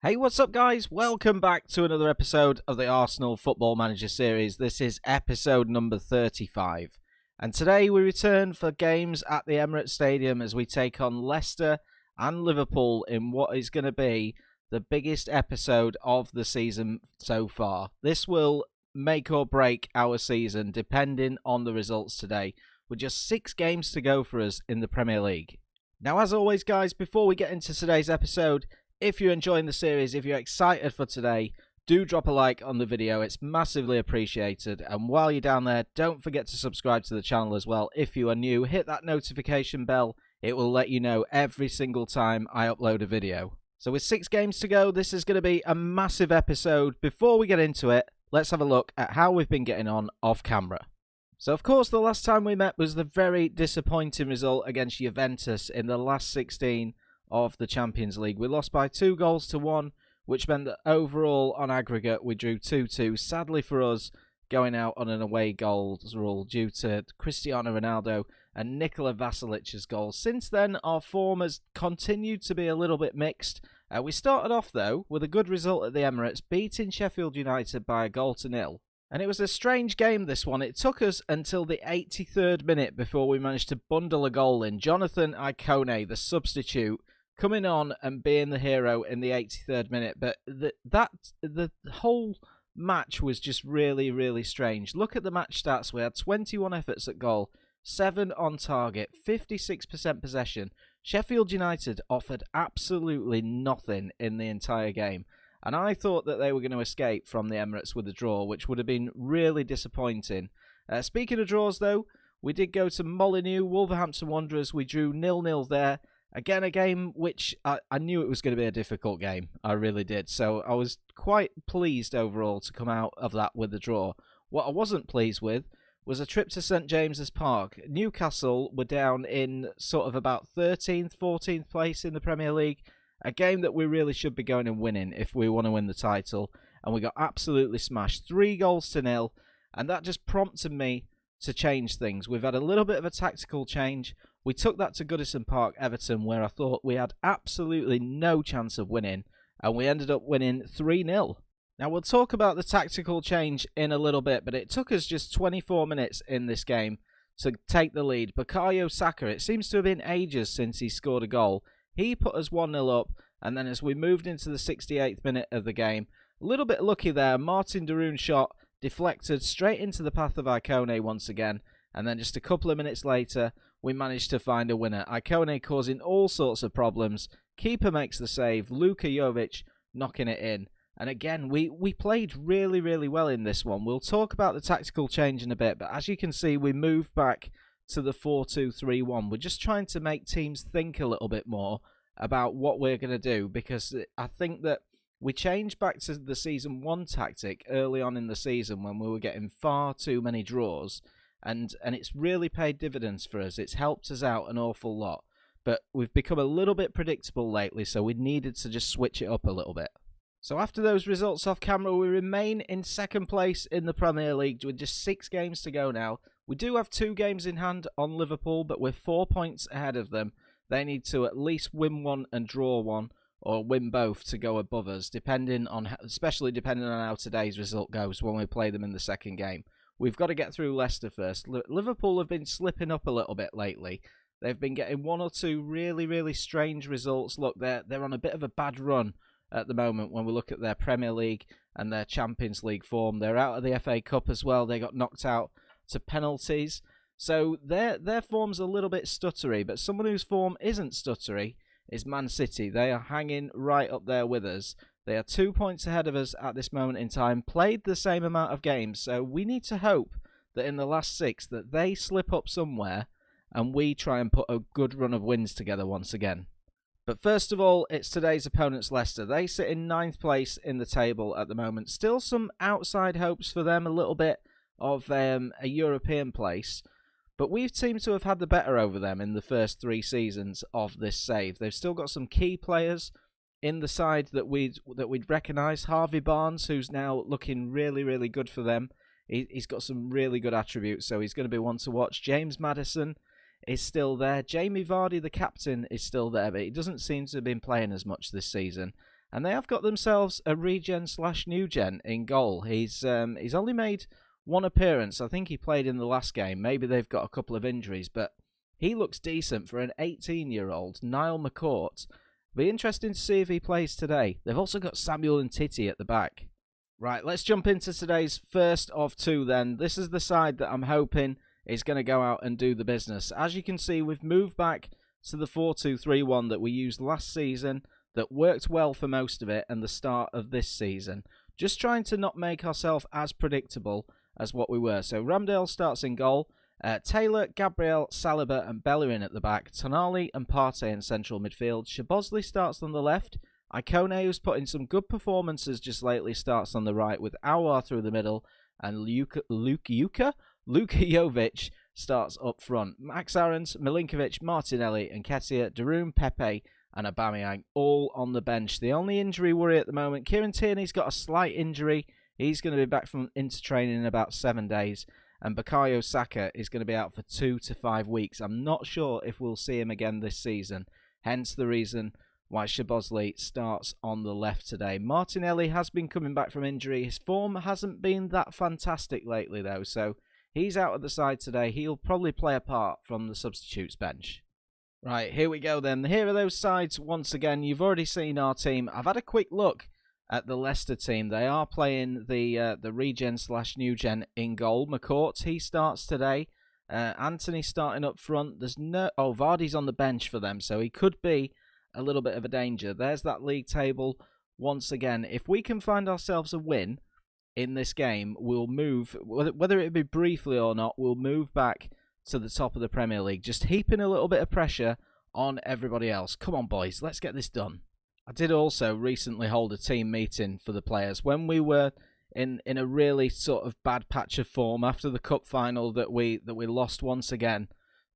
Hey, what's up, guys? Welcome back to another episode of the Arsenal Football Manager series. This is episode number 35. And today we return for games at the Emirates Stadium as we take on Leicester and Liverpool in what is going to be the biggest episode of the season so far. This will make or break our season depending on the results today, with just 6 games to go for us in the Premier League. Now, as always, guys, before we get into today's episode, if you're enjoying the series, if you're excited for today, do drop a like on the video. It's massively appreciated. And while you're down there, don't forget to subscribe to the channel as well. If you are new, hit that notification bell. It will let you know every single time I upload a video. So with 6 games to go, this is going to be a massive episode. Before we get into it, let's have a look at how we've been getting on off camera. So, of course, the last time we met was the very disappointing result against Juventus in the last 16 of the Champions League. We lost by 2-1, which meant that overall, on aggregate, we drew 2-2. Sadly for us, going out on an away goals rule due to Cristiano Ronaldo and Nikola Vasilic's goals. Since then, our form has continued to be a little bit mixed. We started off, though, with a good result at the Emirates, beating Sheffield United by 1-0. And it was a strange game, this one. It took us until the 83rd minute before we managed to bundle a goal in. Jonathan Icone, the substitute, coming on and being the hero in the 83rd minute. But the whole match was just really, really strange. Look at the match stats. We had 21 efforts at goal, 7 on target, 56% possession. Sheffield United offered absolutely nothing in the entire game. And I thought that they were going to escape from the Emirates with a draw, which would have been really disappointing. Speaking of draws, though, we did go to Molyneux, Wolverhampton Wanderers. We drew 0-0 there. Again, a game which I knew it was going to be a difficult game. I really did. So I was quite pleased overall to come out of that with a draw. What I wasn't pleased with was a trip to St James's Park. Newcastle were down in sort of about 13th, 14th place in the Premier League. A game that we really should be going and winning if we want to win the title. And we got absolutely smashed. 3-0. And that just prompted me to change things. We've had a little bit of a tactical change. We took that to Goodison Park, Everton, where I thought we had absolutely no chance of winning. And we ended up winning 3-0. Now, we'll talk about the tactical change in a little bit. But it took us just 24 minutes in this game to take the lead. Bukayo Saka, it seems to have been ages since he scored a goal. He put us 1-0 up, and then as we moved into the 68th minute of the game, a little bit lucky there, Martin Darun's shot deflected straight into the path of Icone once again, and then just a couple of minutes later, we managed to find a winner. Icone causing all sorts of problems, keeper makes the save, Luka Jovic knocking it in, and again, we played really, really well in this one. We'll talk about the tactical change in a bit, but as you can see, we moved back to the 4-2-3-1. We're just trying to make teams think a little bit more about what we're going to do, because I think that we changed back to the Season 1 tactic early on in the season when we were getting far too many draws, and it's really paid dividends for us. It's helped us out an awful lot, but we've become a little bit predictable lately, so we needed to just switch it up a little bit. So after those results off camera, we remain in second place in the Premier League with just 6 games to go now. We do have 2 games in hand on Liverpool, but we're 4 points ahead of them. They need to at least win one and draw one, or win both to go above us, especially depending on how today's result goes when we play them in the second game. We've got to get through Leicester first. Liverpool have been slipping up a little bit lately. They've been getting 1 or 2 really, really strange results. Look, they're on a bit of a bad run at the moment when we look at their Premier League and their Champions League form. They're out of the FA Cup as well. They got knocked out to penalties. So their form's a little bit stuttery, but someone whose form isn't stuttery is Man City. They are hanging right up there with us. They are 2 points ahead of us at this moment in time, played the same amount of games, so we need to hope that in the last 6 that they slip up somewhere and we try and put a good run of wins together once again. But first of all, it's today's opponents, Leicester. They sit in 9th place in the table at the moment. Still some outside hopes for them, a little bit of a European place. But we've seemed to have had the better over them in the first 3 seasons of this save. They've still got some key players in the side that we'd recognise. Harvey Barnes, who's now looking really, really good for them. He's got some really good attributes, so he's going to be one to watch. James Maddison is still there. Jamie Vardy, the captain, is still there, but he doesn't seem to have been playing as much this season. And they have got themselves a regen/new gen in goal. He's only made one appearance. I think he played in the last game. Maybe they've got a couple of injuries, but he looks decent for an 18-year-old, Niall McCourt. Be interesting to see if he plays today. They've also got Samuel and Titi at the back. Right, let's jump into today's first of two then. This is the side that I'm hoping is going to go out and do the business. As you can see, we've moved back to the 4-2-3-1 that we used last season, that worked well for most of it and the start of this season. Just trying to not make ourselves as predictable as what we were. So Ramsdale starts in goal. Taylor, Gabriel, Saliba and Bellerin at the back. Tonali and Partey in central midfield. Szoboszlai starts on the left. Icone, who's put in some good performances just lately, starts on the right with Aouar through the middle. And Luka Jovic starts up front. Max Aarons, Milinkovic, Martinelli and Nketiah, Darun, Pepe and Aubameyang all on the bench. The only injury worry at the moment, Kieran Tierney's got a slight injury. He's going to be back into training in about 7 days. And Bukayo Saka is going to be out for 2 to 5 weeks. I'm not sure if we'll see him again this season. Hence the reason why Szoboszlai starts on the left today. Martinelli has been coming back from injury. His form hasn't been that fantastic lately though. So he's out at the side today. He'll probably play a part from the substitutes bench. Right, here we go then. Here are those sides once again. You've already seen our team. I've had a quick look at the Leicester team. They are playing the regen/new gen in goal. McCourt, he starts today. Anthony starting up front. There's no... Oh, Vardy's on the bench for them, so he could be a little bit of a danger. There's that league table once again. If we can find ourselves a win in this game, we'll move, whether it be briefly or not, we'll move back to the top of the Premier League, just heaping a little bit of pressure on everybody else. Come on, boys, let's get this done. I did also recently hold a team meeting for the players when we were in a really sort of bad patch of form after the cup final that we lost once again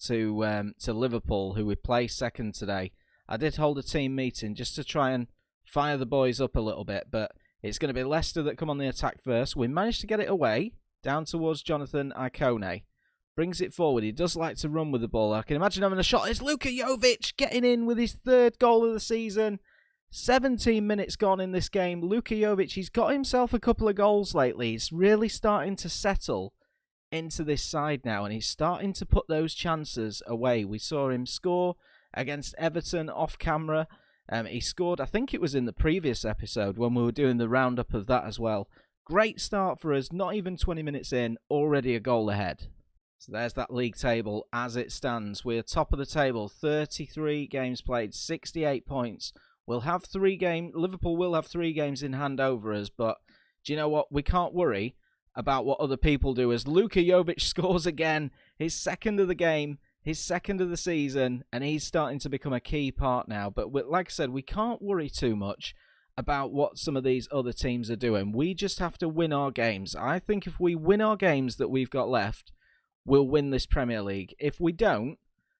to Liverpool, who we play second today. I did hold a team meeting just to try and fire the boys up a little bit, but it's going to be Leicester that come on the attack first. We managed to get it away down towards Jonathan Icone. Brings it forward. He does like to run with the ball. I can imagine having a shot. It's Luka Jovic getting in with his third goal of the season. 17 minutes gone in this game. Luka Jovic, he's got himself a couple of goals lately. He's really starting to settle into this side now, and he's starting to put those chances away. We saw him score against Everton off camera. He scored, I think it was in the previous episode when we were doing the roundup of that as well. Great start for us. Not even 20 minutes in, already a goal ahead. So there's that league table as it stands. We're top of the table, 33 games played, 68 points. Liverpool will have 3 games in hand over us, but do you know what? We can't worry about what other people do as Luka Jovic scores again, his second of the game, his second of the season, and he's starting to become a key part now. But like I said, we can't worry too much about what some of these other teams are doing. We just have to win our games. I think if we win our games that we've got left, we'll win this Premier League. If we don't,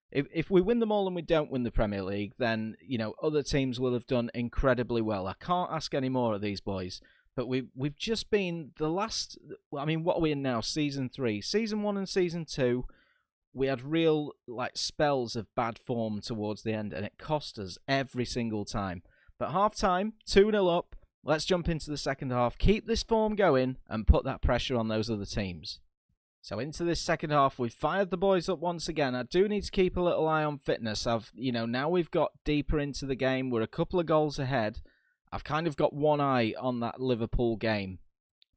if we win them all and we don't win the Premier League, then, you know, other teams will have done incredibly well. I can't ask any more of these boys. But we've just been the last... I mean, what are we in now? Season 3. Season 1 and Season 2, we had real spells of bad form towards the end, and it cost us every single time. But half-time, 2-0 up. Let's jump into the second half. Keep this form going and put that pressure on those other teams. So into this second half, we've fired the boys up once again. I do need to keep a little eye on fitness. Now we've got deeper into the game. We're a couple of goals ahead. I've kind of got one eye on that Liverpool game.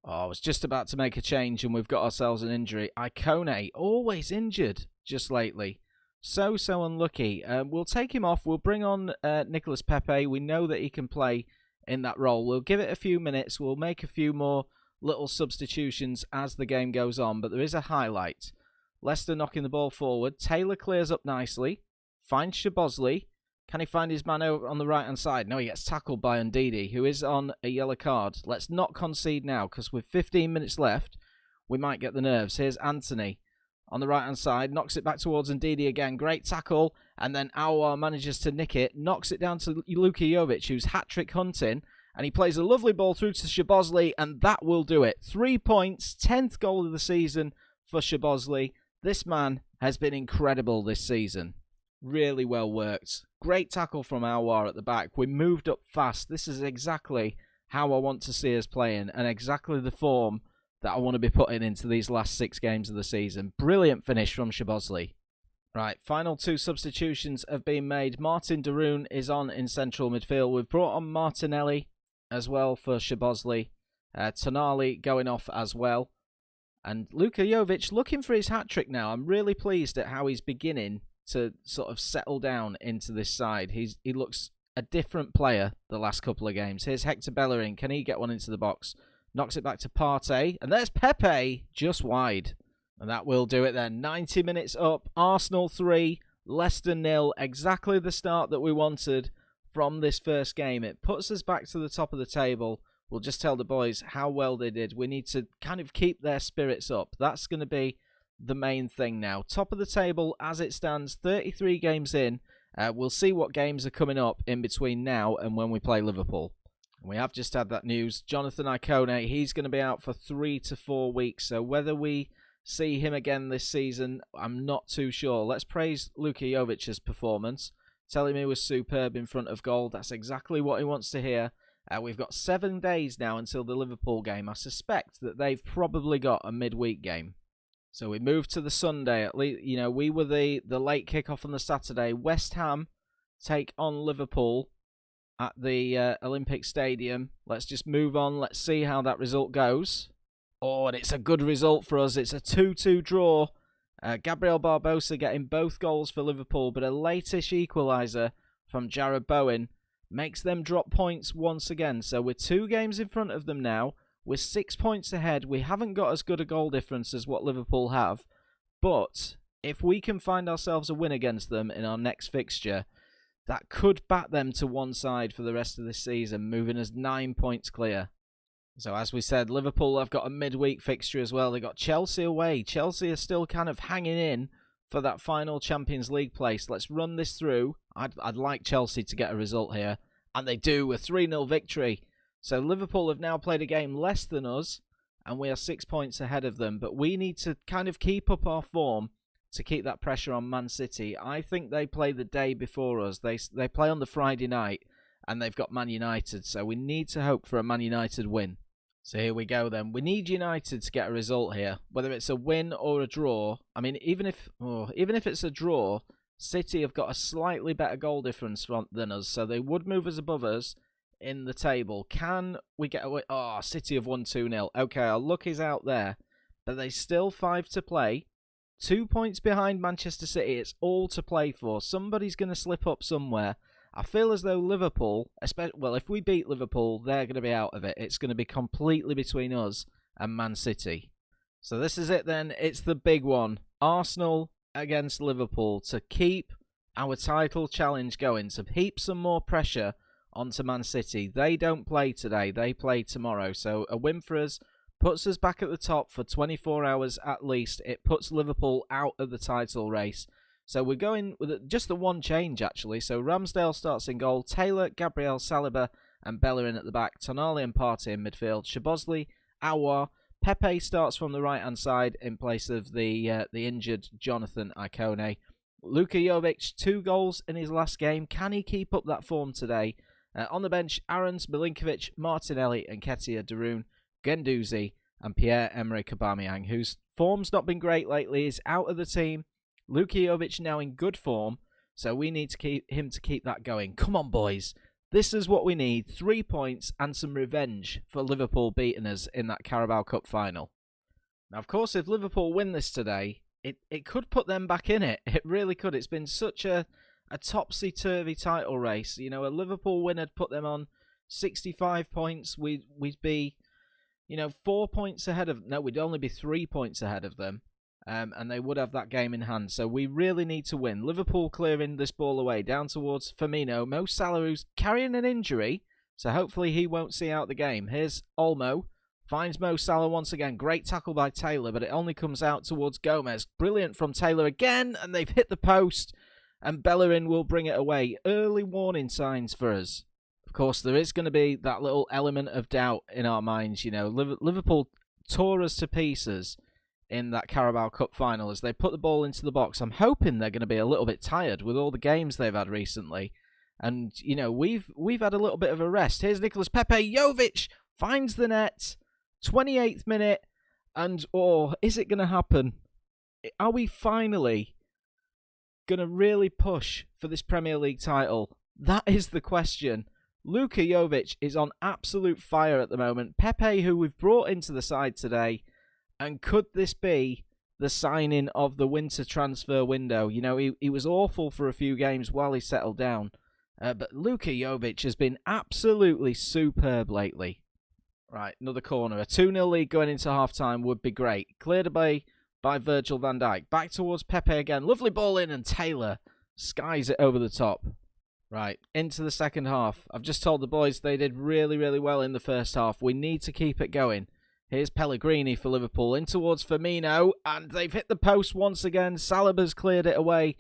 Oh, I was just about to make a change and we've got ourselves an injury. Icone, always injured just lately. So unlucky. We'll take him off. We'll bring on Nicolas Pepe. We know that he can play in that role. We'll give it a few minutes. We'll make a few more little substitutions as the game goes on, but there is a highlight. Leicester knocking the ball forward. Taylor clears up nicely. Finds Szoboszlai. Can he find his man over on the right-hand side? No, he gets tackled by Ndidi, who is on a yellow card. Let's not concede now, because with 15 minutes left, we might get the nerves. Here's Anthony on the right-hand side. Knocks it back towards Ndidi again. Great tackle. And then Aouar manages to nick it. Knocks it down to Luka Jovic, who's hat-trick hunting. And he plays a lovely ball through to Szoboszlai, and that will do it. 3 points, 10th goal of the season for Szoboszlai. This man has been incredible this season. Really well worked. Great tackle from Aouar at the back. We moved up fast. This is exactly how I want to see us playing and exactly the form that I want to be putting into these last 6 games of the season. Brilliant finish from Szoboszlai. Right, final 2 substitutions have been made. Martin de Roon is on in central midfield. We've brought on Martinelli as well for Szoboszlai. Tonali going off as well. And Luka Jovic looking for his hat-trick now. I'm really pleased at how he's beginning to sort of settle down into this side. He looks a different player the last couple of games. Here's Hector Bellerin. Can he get one into the box? Knocks it back to Partey. And there's Pepe just wide. And that will do it then. 90 minutes up. Arsenal 3, Leicester 0. Exactly the start that we wanted from this first game. It puts us back to the top of the table. We'll just tell the boys how well they did. We need to kind of keep their spirits up. That's going to be the main thing now. Top of the table as it stands, 33 games in. We'll see what games are coming up in between now and when we play Liverpool. We have just had that news. Jonathan Icone, he's going to be out for 3 to 4 weeks. So whether we see him again this season, I'm not too sure. Let's praise Luka Jovic's performance. Tell him he was superb in front of goal. That's exactly what he wants to hear. We've got 7 days now until the Liverpool game. I suspect that they've probably got a midweek game. So we move to the Sunday. At least, you know, we were the late kickoff on the Saturday. West Ham take on Liverpool at the Olympic Stadium. Let's just move on. Let's see how that result goes. Oh, and it's a good result for us. It's a 2-2 draw. Gabriel Barbosa getting both goals for Liverpool, but a late-ish equaliser from Jarrod Bowen makes them drop points once again. So we're 2 games in front of them now. We're 6 points ahead. We haven't got as good a goal difference as what Liverpool have. But if we can find ourselves a win against them in our next fixture, that could bat them to one side for the rest of this season, moving us 9 points clear. So as we said, Liverpool have got a midweek fixture as well. They've got Chelsea away. Chelsea are still kind of hanging in for that final Champions League place. Let's run this through. I'd like Chelsea to get a result here. And they do, a 3-0 victory. So Liverpool have now played a game less than us, and we are 6 points ahead of them. But we need to kind of keep up our form to keep that pressure on Man City. I think they play the day before us. They play on the Friday night, and they've got Man United. So we need to hope for a Man United win. So here we go then. We need United to get a result here, whether it's a win or a draw. I mean, even if it's a draw, City have got a slightly better goal difference than us, so they would move us above us in the table. Can we get away? Oh, City have won 2-0. Okay, our luck is out there, but they still 5 to play. 2 points behind Manchester City. It's all to play for. Somebody's going to slip up somewhere. I feel as though Liverpool, well, if we beat Liverpool, they're going to be out of it. It's going to be completely between us and Man City. So this is it then. It's the big one. Arsenal against Liverpool to keep our title challenge going, to heap some more pressure onto Man City. They don't play today. They play tomorrow. So a win for us puts us back at the top for 24 hours at least. It puts Liverpool out of the title race. So we're going with just the one change, actually. So Ramsdale starts in goal. Taylor, Gabriel, Saliba and Bellerin at the back. Tonali and Partey in midfield. Szoboszlai, Aouar. Pepe starts from the right-hand side in place of the injured Jonathan Icone. Luka Jovic, 2 goals in his last game. Can he keep up that form today? On the bench, Aarons, Milinkovic, Martinelli and Nketiah, de Roon, Guendouzi and Pierre-Emerick Aubameyang, whose form's not been great lately, is out of the team. Luka Jovic now in good form, so we need to keep that going. Come on, boys. This is what we need. 3 points and some revenge for Liverpool beating us in that Carabao Cup final. Now, of course, if Liverpool win this today, it could put them back in it. It really could. It's been such a topsy-turvy title race. You know, a Liverpool win had put them on 65 points. We'd be, 4 points ahead of... No, we'd only be 3 points ahead of them. And they would have that game in hand. So we really need to win. Liverpool clearing this ball away down towards Firmino. Mo Salah, who's carrying an injury, so hopefully he won't see out the game. Here's Olmo. Finds Mo Salah once again. Great tackle by Taylor, but it only comes out towards Gomez. Brilliant from Taylor again, and they've hit the post. And Bellerin will bring it away. Early warning signs for us. Of course, there is going to be that little element of doubt in our minds. Liverpool tore us to pieces in that Carabao Cup final as they put the ball into the box. I'm hoping they're going to be a little bit tired with all the games they've had recently. And, you know, we've had a little bit of a rest. Here's Nicholas Pepe. Jovic finds the net. 28th minute. And, is it going to happen? Are we finally going to really push for this Premier League title? That is the question. Luka Jovic is on absolute fire at the moment. Pepe, who we've brought into the side today. And could this be the signing of the winter transfer window? You know, he was awful for a few games while he settled down. But Luka Jovic has been absolutely superb lately. Right, another corner. A 2-0 lead going into half-time would be great. Cleared away by Virgil van Dijk. Back towards Pepe again. Lovely ball in, and Taylor skies it over the top. Right, into the second half. I've just told the boys they did really, really well in the first half. We need to keep it going. Here's Pellegrini for Liverpool. In towards Firmino, and they've hit the post once again. Saliba's cleared it away.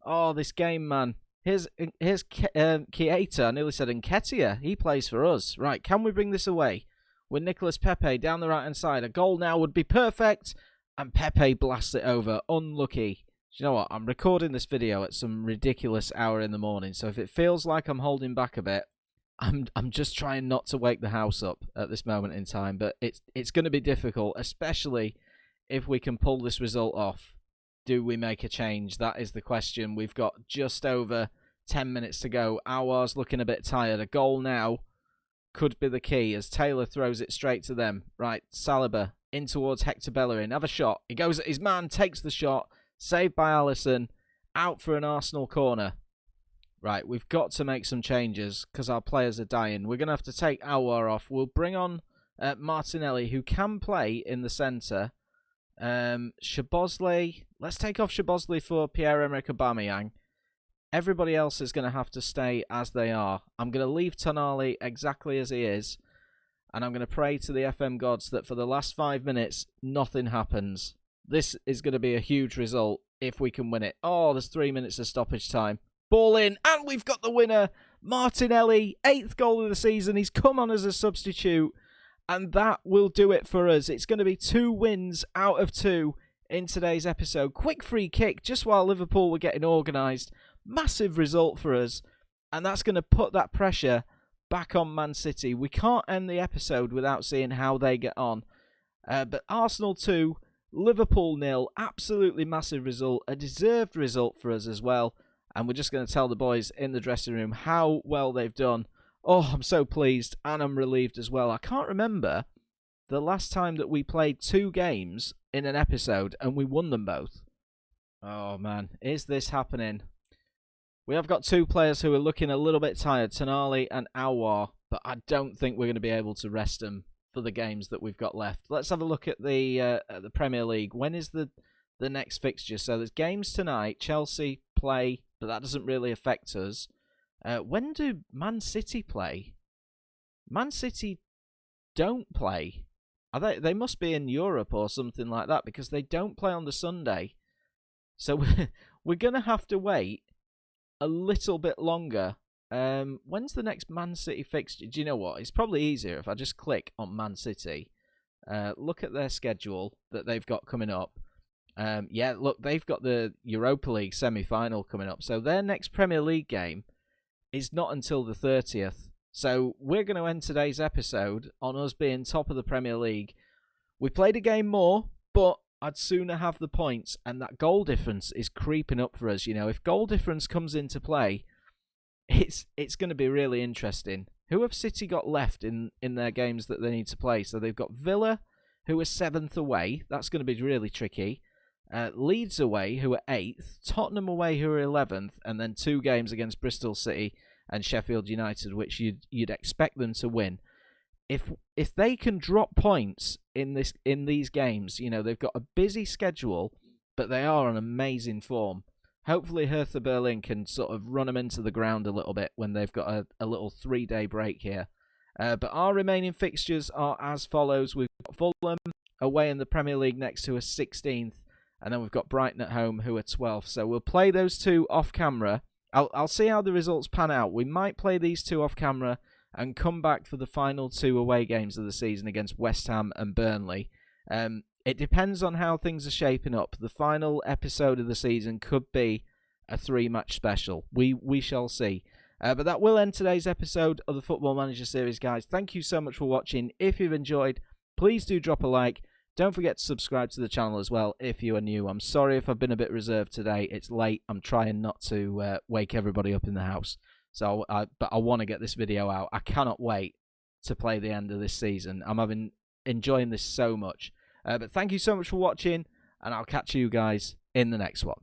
Oh, this game, man. Here's Keita. I nearly said Nketiah. He plays for us. Right, can we bring this away? With Nicholas Pepe down the right-hand side. A goal now would be perfect. And Pepe blasts it over. Unlucky. Do you know what? I'm recording this video at some ridiculous hour in the morning. So if it feels like I'm holding back a bit, I'm just trying not to wake the house up at this moment in time. But it's going to be difficult, especially if we can pull this result off. Do we make a change? That is the question. We've got just over 10 minutes to go. Aouar's looking a bit tired. A goal now could be the key as Taylor throws it straight to them. Right, Saliba in towards Hector Bellerin. Have a shot. He goes at his man, takes the shot. Saved by Alisson. Out for an Arsenal corner. Right, we've got to make some changes because our players are dying. We're going to have to take Aouar off. We'll bring on Martinelli, who can play in the centre. Szoboszlai. Let's take off Szoboszlai for Pierre-Emerick Aubameyang. Everybody else is going to have to stay as they are. I'm going to leave Tonali exactly as he is. And I'm going to pray to the FM gods that for the last 5 minutes, nothing happens. This is going to be a huge result if we can win it. Oh, there's 3 minutes of stoppage time. Ball in, and we've got the winner. Martinelli, 8th goal of the season. He's come on as a substitute. And that will do it for us. It's going to be 2 wins out of 2 in today's episode. Quick free kick just while Liverpool were getting organised. Massive result for us. And that's going to put that pressure back on Man City. We can't end the episode without seeing how they get on. But Arsenal 2, Liverpool 0. Absolutely massive result. A deserved result for us as well. And we're just going to tell the boys in the dressing room how well they've done. Oh, I'm so pleased, and I'm relieved as well. I can't remember the last time that we played 2 games in an episode and we won them both. Oh, man, is this happening? We have got 2 players who are looking a little bit tired, Tonali and Aouar, but I don't think we're going to be able to rest them for the games that we've got left. Let's have a look at the Premier League. When is the next fixture? So there's games tonight. Chelsea play, but that doesn't really affect us. When do Man City play? Man City don't play. They must be in Europe or something like that because they don't play on the Sunday. So we're going to have to wait a little bit longer. When's the next Man City fixture? Do you know what? It's probably easier if I just click on Man City. Look at their schedule that they've got coming up. Yeah, look, they've got the Europa League semi-final coming up. So their next Premier League game is not until the 30th. So we're going to end today's episode on us being top of the Premier League. We played a game more, but I'd sooner have the points, and that goal difference is creeping up for us. You know, if goal difference comes into play, it's going to be really interesting. Who have City got left in their games that they need to play? So they've got Villa, who are 7th away. That's going to be really tricky. Leeds away, who are 8th. Tottenham away, who are 11th. And then 2 games against Bristol City and Sheffield United, which you'd expect them to win. If they can drop points in these games, you know, they've got a busy schedule, but they are on amazing form. Hopefully Hertha Berlin can sort of run them into the ground a little bit when they've got a little 3-day break here. But our remaining fixtures are as follows. We've got Fulham away in the Premier League next, who are 16th. And then we've got Brighton at home, who are 12th. So we'll play those 2 off camera. I'll see how the results pan out. We might play these 2 off camera and come back for the final 2 away games of the season against West Ham and Burnley. It depends on how things are shaping up. The final episode of the season could be a 3-match special. We shall see. But that will end today's episode of the Football Manager series, guys. Thank you so much for watching. If you've enjoyed, please do drop a like. Don't forget to subscribe to the channel as well if you are new. I'm sorry if I've been a bit reserved today. It's late. I'm trying not to wake everybody up in the house. But I want to get this video out. I cannot wait to play the end of this season. I'm enjoying this so much. But thank you so much for watching, and I'll catch you guys in the next one.